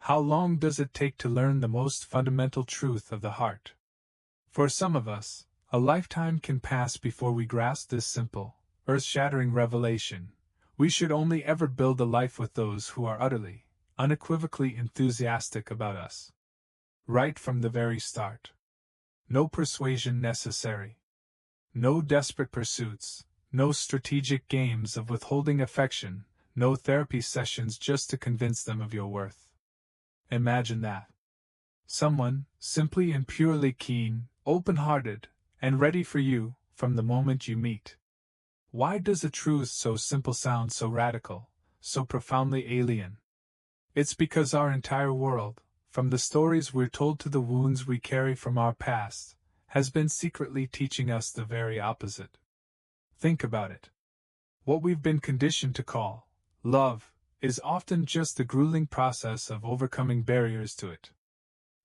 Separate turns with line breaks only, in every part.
How long does it take to learn the most fundamental truth of the heart? For some of us, a lifetime can pass before we grasp this simple, earth-shattering revelation. We should only ever build a life with those who are utterly, unequivocally enthusiastic about us. Right from the very start. No persuasion necessary. No desperate pursuits, no strategic games of withholding affection, no therapy sessions just to convince them of your worth. Imagine that. Someone, simply and purely keen, open-hearted, and ready for you, from the moment you meet. Why does a truth so simple sound so radical, so profoundly alien? It's because our entire world, from the stories we're told to the wounds we carry from our past, has been secretly teaching us the very opposite. Think about it. What we've been conditioned to call love is often just the grueling process of overcoming barriers to it.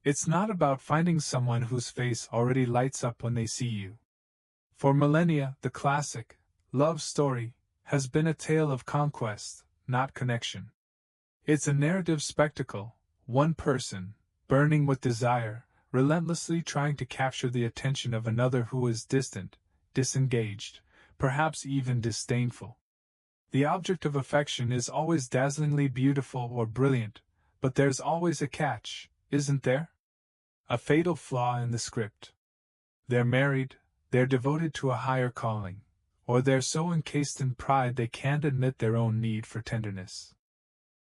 It's not about finding someone whose face already lights up when they see you. For millennia, the classic love story has been a tale of conquest, not connection. It's a narrative spectacle, one person, burning with desire, relentlessly trying to capture the attention of another who is distant, disengaged, perhaps even disdainful. The object of affection is always dazzlingly beautiful or brilliant, but there's always a catch, isn't there? A fatal flaw in the script. They're married, they're devoted to a higher calling, or they're so encased in pride they can't admit their own need for tenderness.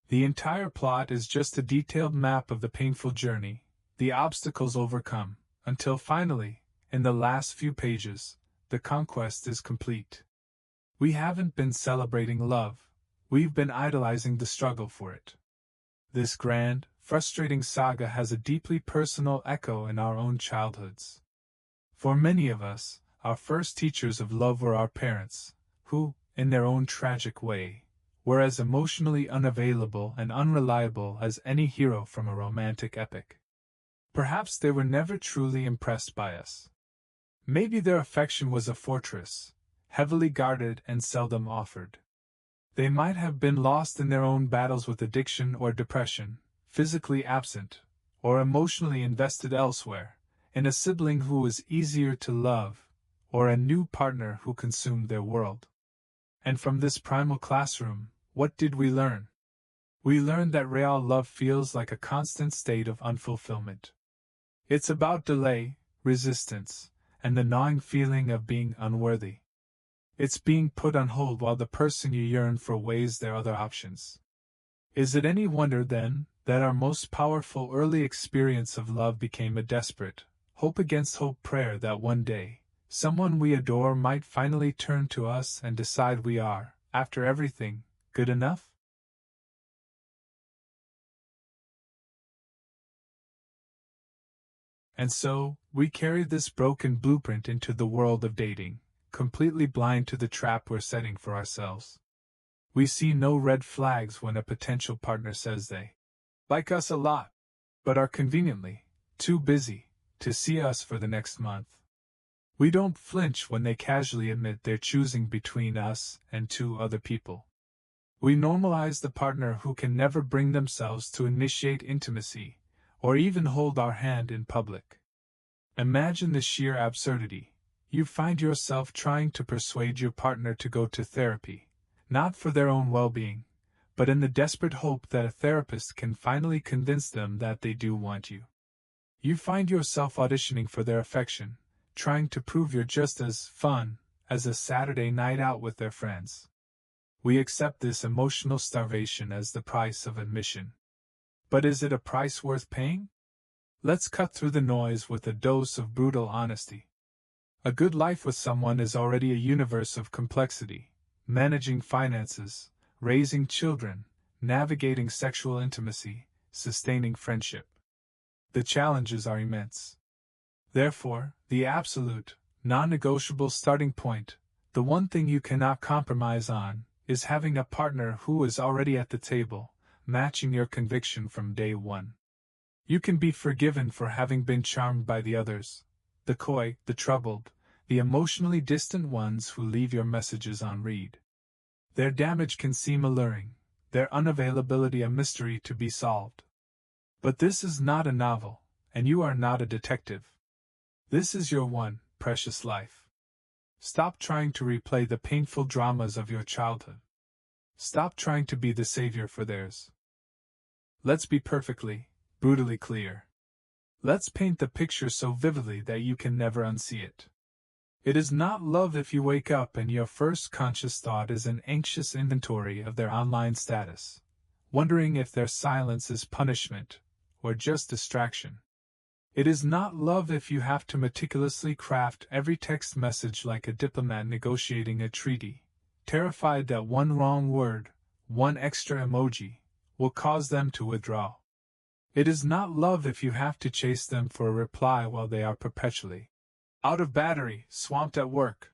The entire plot is just a detailed map of the painful journey, the obstacles overcome, until finally, in the last few pages, the conquest is complete. We haven't been celebrating love, we've been idolizing the struggle for it. This grand, frustrating saga has a deeply personal echo in our own childhoods. For many of us, our first teachers of love were our parents, who, in their own tragic way, were as emotionally unavailable and unreliable as any hero from a romantic epic. Perhaps they were never truly impressed by us. Maybe their affection was a fortress, heavily guarded and seldom offered. They might have been lost in their own battles with addiction or depression, physically absent, or emotionally invested elsewhere, in a sibling who was easier to love, or a new partner who consumed their world. And from this primal classroom, what did we learn? We learned that real love feels like a constant state of unfulfillment. It's about delay, resistance, and the gnawing feeling of being unworthy. It's being put on hold while the person you yearn for weighs their other options. Is it any wonder, then, that our most powerful early experience of love became a desperate, hope against hope prayer that one day, someone we adore might finally turn to us and decide we are, after everything, good enough? And so, we carry this broken blueprint into the world of dating, completely blind to the trap we're setting for ourselves. We see no red flags when a potential partner says they like us a lot, but are conveniently too busy to see us for the next month. We don't flinch when they casually admit they're choosing between us and two other people. We normalize the partner who can never bring themselves to initiate intimacy, or even hold our hand in public. Imagine the sheer absurdity. You find yourself trying to persuade your partner to go to therapy, not for their own well-being, but in the desperate hope that a therapist can finally convince them that they do want you. You find yourself auditioning for their affection, trying to prove you're just as fun as a Saturday night out with their friends. We accept this emotional starvation as the price of admission. But is it a price worth paying? Let's cut through the noise with a dose of brutal honesty. A good life with someone is already a universe of complexity, managing finances, raising children, navigating sexual intimacy, sustaining friendship. The challenges are immense. Therefore, the absolute, non-negotiable starting point, the one thing you cannot compromise on, is having a partner who is already at the table, matching your conviction from day one. You can be forgiven for having been charmed by the others, the coy, the troubled, the emotionally distant ones who leave your messages unread. Their damage can seem alluring, their unavailability a mystery to be solved. But this is not a novel, and you are not a detective. This is your one, precious life. Stop trying to replay the painful dramas of your childhood. Stop trying to be the savior for theirs. Let's be perfectly, brutally clear. Let's paint the picture so vividly that you can never unsee it. It is not love if you wake up and your first conscious thought is an anxious inventory of their online status, wondering if their silence is punishment or just distraction. It is not love if you have to meticulously craft every text message like a diplomat negotiating a treaty, terrified that one wrong word, one extra emoji, will cause them to withdraw. It is not love if you have to chase them for a reply while they are perpetually out of battery, swamped at work,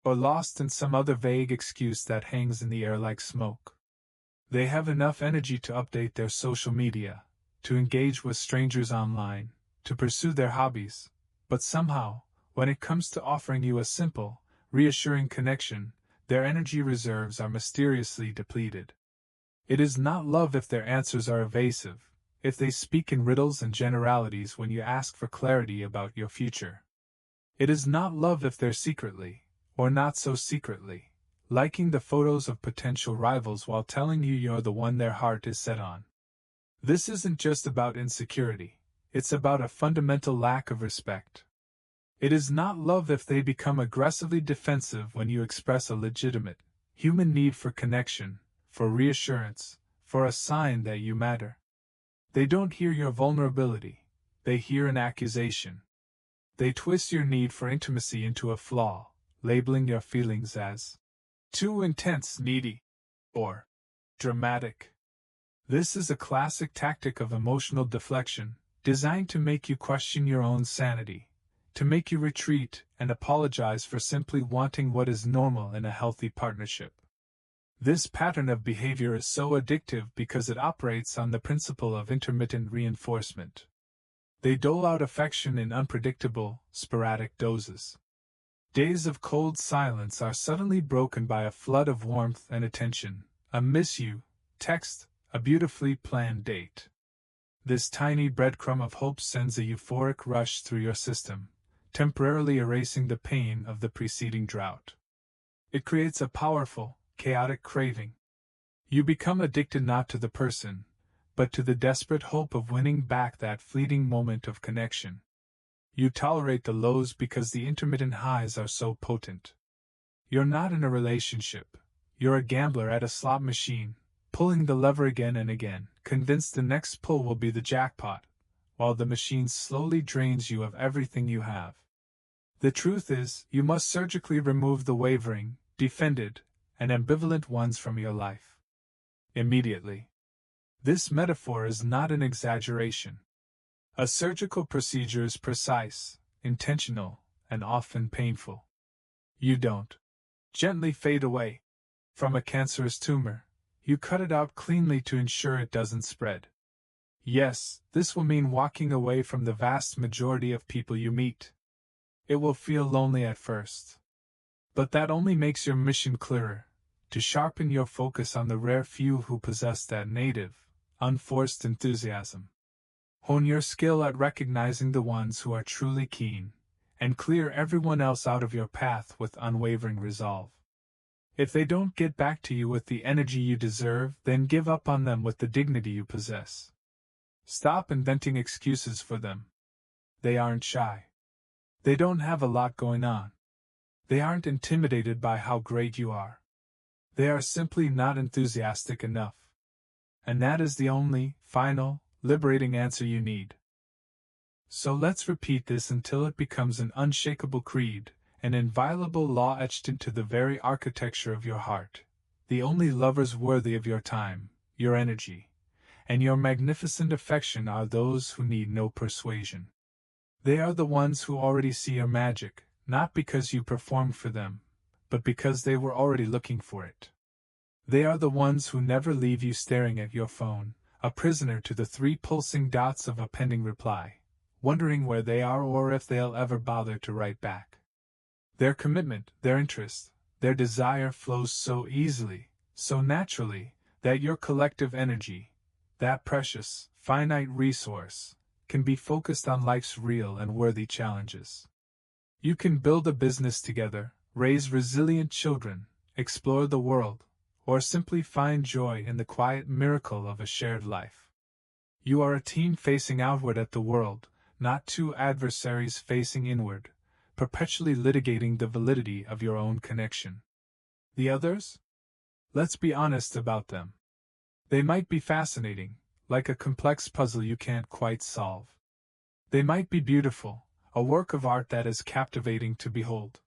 or lost in some other vague excuse that hangs in the air like smoke. They have enough energy to update their social media, to engage with strangers online, to pursue their hobbies, but somehow, when it comes to offering you a simple, reassuring connection, their energy reserves are mysteriously depleted. It is not love if their answers are evasive, if they speak in riddles and generalities when you ask for clarity about your future. It is not love if they're secretly, or not so secretly, liking the photos of potential rivals while telling you you're the one their heart is set on. This isn't just about insecurity, it's about a fundamental lack of respect. It is not love if they become aggressively defensive when you express a legitimate, human need for connection, for reassurance, for a sign that you matter. They don't hear your vulnerability, they hear an accusation. They twist your need for intimacy into a flaw, labeling your feelings as too intense, needy, or dramatic. This is a classic tactic of emotional deflection, designed to make you question your own sanity, to make you retreat and apologize for simply wanting what is normal in a healthy partnership. This pattern of behavior is so addictive because it operates on the principle of intermittent reinforcement. They dole out affection in unpredictable, sporadic doses. Days of cold silence are suddenly broken by a flood of warmth and attention, a miss you text, a beautifully planned date. This tiny breadcrumb of hope sends a euphoric rush through your system, temporarily erasing the pain of the preceding drought. It creates a powerful, chaotic craving. You become addicted not to the person, but to the desperate hope of winning back that fleeting moment of connection. You tolerate the lows because the intermittent highs are so potent. You're not in a relationship. You're a gambler at a slot machine, pulling the lever again and again, convinced the next pull will be the jackpot, while the machine slowly drains you of everything you have. The truth is, you must surgically remove the wavering, defended, and ambivalent ones from your life. Immediately. This metaphor is not an exaggeration. A surgical procedure is precise, intentional, and often painful. You don't gently fade away from a cancerous tumor. You cut it out cleanly to ensure it doesn't spread. Yes, this will mean walking away from the vast majority of people you meet. It will feel lonely at first. But that only makes your mission clearer, to sharpen your focus on the rare few who possess that native, unforced enthusiasm. Hone your skill at recognizing the ones who are truly keen, and clear everyone else out of your path with unwavering resolve. If they don't get back to you with the energy you deserve, then give up on them with the dignity you possess. Stop inventing excuses for them. They aren't shy. They don't have a lot going on. They aren't intimidated by how great you are. They are simply not enthusiastic enough. And that is the only, final, liberating answer you need. So let's repeat this until it becomes an unshakable creed, an inviolable law etched into the very architecture of your heart. The only lovers worthy of your time, your energy, and your magnificent affection are those who need no persuasion. They are the ones who already see your magic, not because you performed for them, but because they were already looking for it. They are the ones who never leave you staring at your phone, a prisoner to the 3 pulsing dots of a pending reply, wondering where they are or if they'll ever bother to write back. Their commitment, their interest, their desire flows so easily, so naturally, that your collective energy, that precious, finite resource, can be focused on life's real and worthy challenges. You can build a business together, raise resilient children, explore the world, or simply find joy in the quiet miracle of a shared life. You are a team facing outward at the world, not two adversaries facing inward, perpetually litigating the validity of your own connection. The others? Let's be honest about them. They might be fascinating, like a complex puzzle you can't quite solve. They might be beautiful, a work of art that is captivating to behold.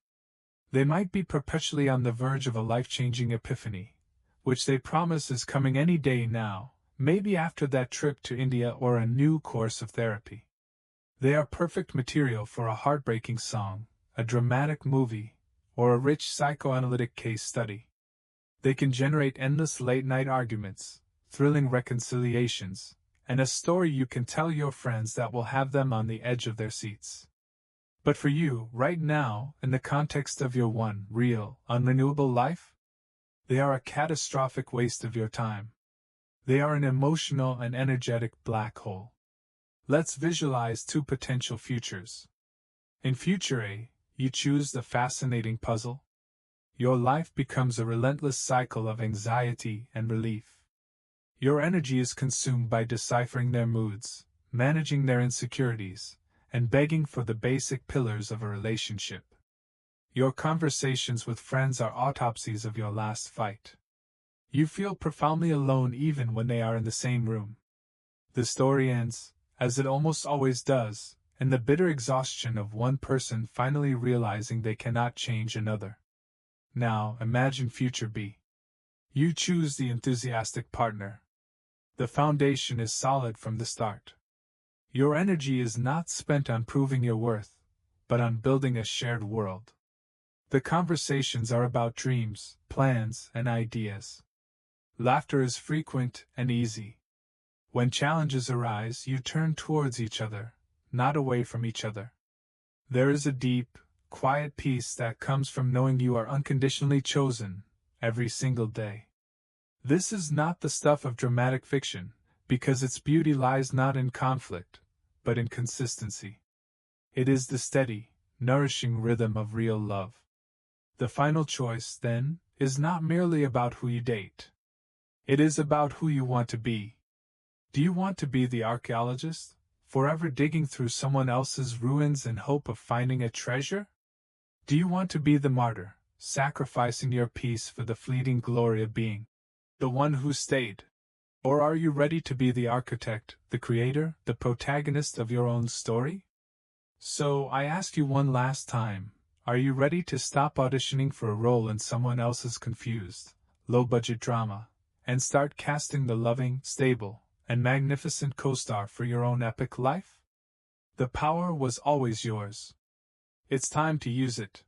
They might be perpetually on the verge of a life-changing epiphany, which they promise is coming any day now, maybe after that trip to India or a new course of therapy. They are perfect material for a heartbreaking song, a dramatic movie, or a rich psychoanalytic case study. They can generate endless late-night arguments, thrilling reconciliations, and a story you can tell your friends that will have them on the edge of their seats. But for you, right now, in the context of your one, real, unrenewable life, they are a catastrophic waste of your time. They are an emotional and energetic black hole. Let's visualize two potential futures. In future A, you choose the fascinating puzzle. Your life becomes a relentless cycle of anxiety and relief. Your energy is consumed by deciphering their moods, managing their insecurities, and begging for the basic pillars of a relationship. Your conversations with friends are autopsies of your last fight. You feel profoundly alone even when they are in the same room. The story ends, as it almost always does, in the bitter exhaustion of one person finally realizing they cannot change another. Now, imagine future B. You choose the enthusiastic partner. The foundation is solid from the start. Your energy is not spent on proving your worth, but on building a shared world. The conversations are about dreams, plans, and ideas. Laughter is frequent and easy. When challenges arise, you turn towards each other, not away from each other. There is a deep, quiet peace that comes from knowing you are unconditionally chosen, every single day. This is not the stuff of dramatic fiction, because its beauty lies not in conflict, but in consistency. It is the steady, nourishing rhythm of real love. The final choice, then, is not merely about who you date. It is about who you want to be. Do you want to be the archaeologist, forever digging through someone else's ruins in hope of finding a treasure? Do you want to be the martyr, sacrificing your peace for the fleeting glory of being the one who stayed? Or are you ready to be the architect, the creator, the protagonist of your own story? So, I ask you one last time, are you ready to stop auditioning for a role in someone else's confused, low-budget drama, and start casting the loving, stable, and magnificent co-star for your own epic life? The power was always yours. It's time to use it.